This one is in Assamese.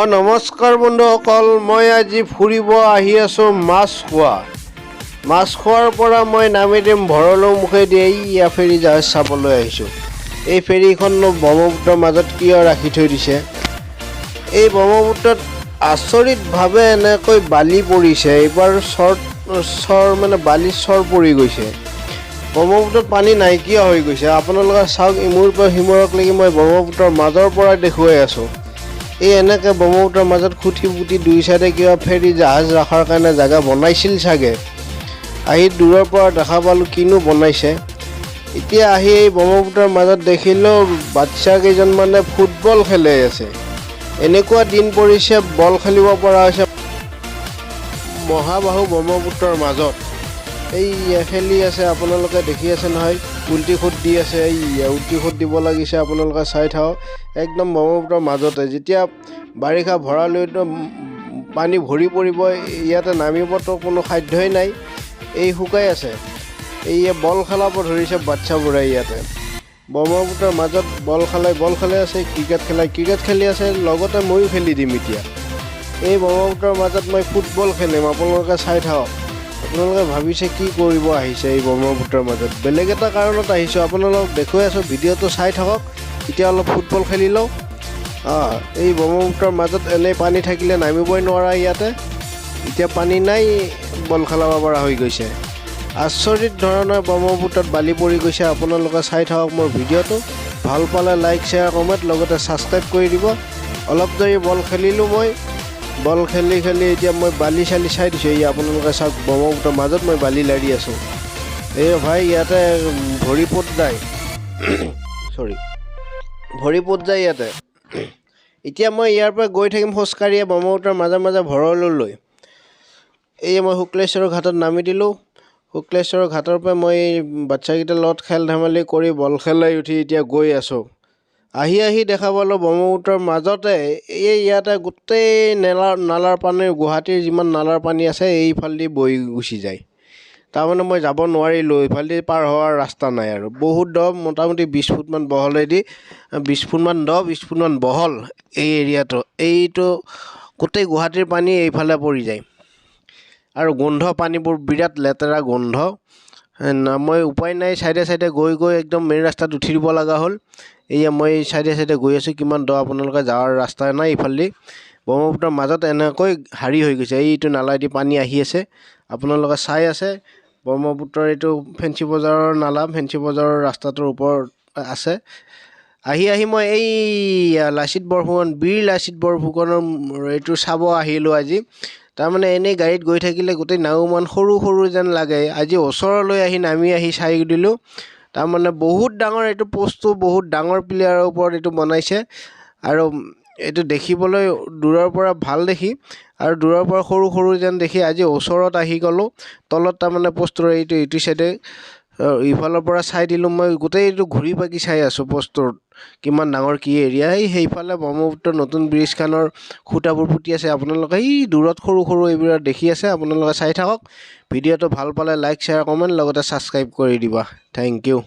নমস্কাৰ বন্ধুসকল, মই আজি ফুৰিব আহি আছোঁ মাছখোৱা। মাছখোৱাৰ পৰা মই নামি দিম ভৰলুৰ মুখেদি এইয়া ফেৰী জাহাজ চাবলৈ আহিছোঁ। এই ফেৰীখন ব্ৰহ্মপুত্ৰৰ মাজত কিয় ৰাখি থৈ দিছে? এই ব্ৰহ্মপুত্ৰত আচৰিতভাৱে এনেকৈ বালি পৰিছে। এইবাৰ বালিৰ চৰ পৰি গৈছে। ব্ৰহ্মপুত্ৰত পানী নাইকিয়া হৈ গৈছে। আপোনালোকে চাওক, ইমূৰৰ পৰা সিমূৰলৈকে মই ব্ৰহ্মপুত্ৰৰ মাজৰ পৰা দেখুৱাই আছোঁ। এই এনেকৈ ব্ৰহ্মপুত্ৰৰ মাজত খুটি পুটি দুই চাইডে কিবা ফেৰী জাহাজ ৰখাৰ কাৰণে জেগা বনাইছিল চাগে। আহি দূৰৰ পৰা দেখা পালোঁ কিনো বনাইছে। এতিয়া আহি এই ব্ৰহ্মপুত্ৰৰ মাজত দেখিলেও বাচ্চা কেইজনমানে ফুটবল খেলি আছে। এনেকুৱা দিন পৰিছে, বল খেলিব পৰা হৈছে মহাবাহু ব্ৰহ্মপুত্ৰৰ মাজত। এই খেলি আছে, আপোনালোকে দেখি আছে নহয়, উল্টি খুট দি আছে। এই উল্টি খুট দিব লাগিছে, আপোনালোকে চাই থাকক। একদম ব্ৰহ্মপুত্ৰৰ মাজতে যেতিয়া বাৰিষা ভৰালৈ পানী ভৰি পৰিব, ইয়াতে নামিবতো কোনো সাধ্যই নাই। এই শুকাই আছে। এই বল খেলাব ধৰিছে বাচ্চাবোৰে। ইয়াতে ব্ৰহ্মপুত্ৰৰ মাজত বল খেলাই আছে, ক্ৰিকেট খেলি আছে। লগতে ময়ো খেলি দিম এতিয়া। এই ব্ৰহ্মপুত্ৰৰ মাজত মই ফুটবল খেলিম, আপোনালোকে চাই থাকক। আপোনালোকে ভাবিছে কি কৰিব আহিছে এই ব্ৰহ্মপুত্ৰৰ মাজত? বেলেগ এটা কাৰণত আহিছোঁ, আপোনালোকক দেখুৱাই আছোঁ। ভিডিঅ'টো চাই থাকক। এতিয়া অলপ ফুটবল খেলি লওঁ। এই ব্ৰহ্মপুত্ৰৰ মাজত এনেই পানী থাকিলে নামিবই নোৱাৰা। ইয়াতে এতিয়া পানী নাই, বল খেলাব পৰা হৈ গৈছে। আচৰিত ধৰণৰ ব্ৰহ্মপুত্ৰত বালি পৰি গৈছে। আপোনালোকে চাই থাকক মোৰ ভিডিঅ'টো। ভাল পালে লাইক, শ্বেয়াৰ, কমেণ্ট, লগতে ছাবস্ক্ৰাইব কৰি দিব। অলপ দেৰি বল খেলিলোঁ মই। বল খেলি এতিয়া মই বালি চালি চাই দিছোঁ। এই আপোনালোকে চাওক, ব্ৰহ্মপুত্ৰৰ মাজত মই বালি লাৰি আছোঁ। এই ভাই, ইয়াতে ভৰি পোত যায় ইয়াতে। এতিয়া মই ইয়াৰ পৰা গৈ থাকিম খোজকাঢ়িয়ে ব্ৰহ্মপুত্ৰৰ মাজে মাজে ভৰলুলৈ। এই মই শুক্লেশ্বৰৰ ঘাটত নামি দিলোঁ। শুক্লেশ্বৰৰ ঘাটৰ পৰা মই বাচ্চাকেইটাৰ লগত খেল ধেমালি কৰি বল খেলাই উঠি এতিয়া গৈ আছোঁ। আহি দেখা পালোঁ ব্ৰহ্মপুত্ৰৰ মাজতে ইয়াতে গোটেই নালাৰ পানী, গুৱাহাটীৰ যিমান নালাৰ পানী আছে এইফালেদি বৈ গুচি যায়। তাৰমানে মই যাব নোৱাৰিলোঁ, এইফালেদি পাৰ হোৱাৰ ৰাস্তা নাই আৰু। বহুত দ, মোটামুটি 20 ফুটমান বহলেদি, 20 ফুটমান দ, 20 ফুটমান বহল এই এৰিয়াটো। এইটো গোটেই গুৱাহাটীৰ পানী এইফালে পৰি যায়। আৰু গোন্ধ, পানীবোৰ বিৰাট লেতেৰা গোন্ধ। মই উপায় নাই, চাইডে গৈ একদম মেইন ৰাস্তাত উঠি দিব লগা হ'ল। এয়া মই চাইডে গৈ আছোঁ। কিমান দ, আপোনালোকে যাৱাৰ ৰাস্তা নাই ইফালেদি। ব্ৰহ্মপুত্ৰৰ মাজত এনেকৈ হাৰি হৈ গৈছে। এইটো নালাইদি পানী আহি আছে, আপোনালোকে চাই আছে। ব্ৰহ্মপুত্ৰৰ এইটো ফেঞ্চি বজাৰৰ নালা, ফেঞ্চি বজাৰৰ ৰাস্তাটোৰ ওপৰত আছে। আহি মই এই বীৰ লাচিত বৰফুকনৰ এইটো চাব আহিলোঁ আজি। তাৰমানে এনেই গাড়ীত গৈ থাকিলে গোটেই নাওমান সৰু যেন লাগে। আজি ওচৰলৈ নামি চাই দিলোঁ। তাৰমানে বহুত ডাঙৰ এইটো প'ষ্টটো, বহুত ডাঙৰ প্লেয়াৰৰ ওপৰত এইটো বনাইছে। আৰু এইটো দেখিবলৈ দূৰৰ পৰা ভাল দেখি, আৰু দূৰৰ পৰা সৰু যেন দেখি আজি ওচৰত আহি গ'লোঁ। তলত তাৰমানে প'ষ্টটোৰ এইটো চাইডে ইফালৰ পৰা চাই দিলোঁ। মই গোটেইটো ঘূৰি পাকি চাই আছোঁ প'ষ্টটোত কিমান ডাঙৰ কি এৰিয়া। সেইফালে ব্ৰহ্মপুত্ৰৰ নতুন ব্ৰিজখনৰ খুঁটাবোৰ পুতি আছে। আপোনালোকে এই দূৰত সৰু এইবিলাক দেখি আছে। আপোনালোকে চাই থাকক। ভিডিঅ'টো ভাল পালে লাইক, শ্বেয়াৰ, কমেণ্ট, লগতে ছাবস্ক্ৰাইব কৰি দিবা। Thank U.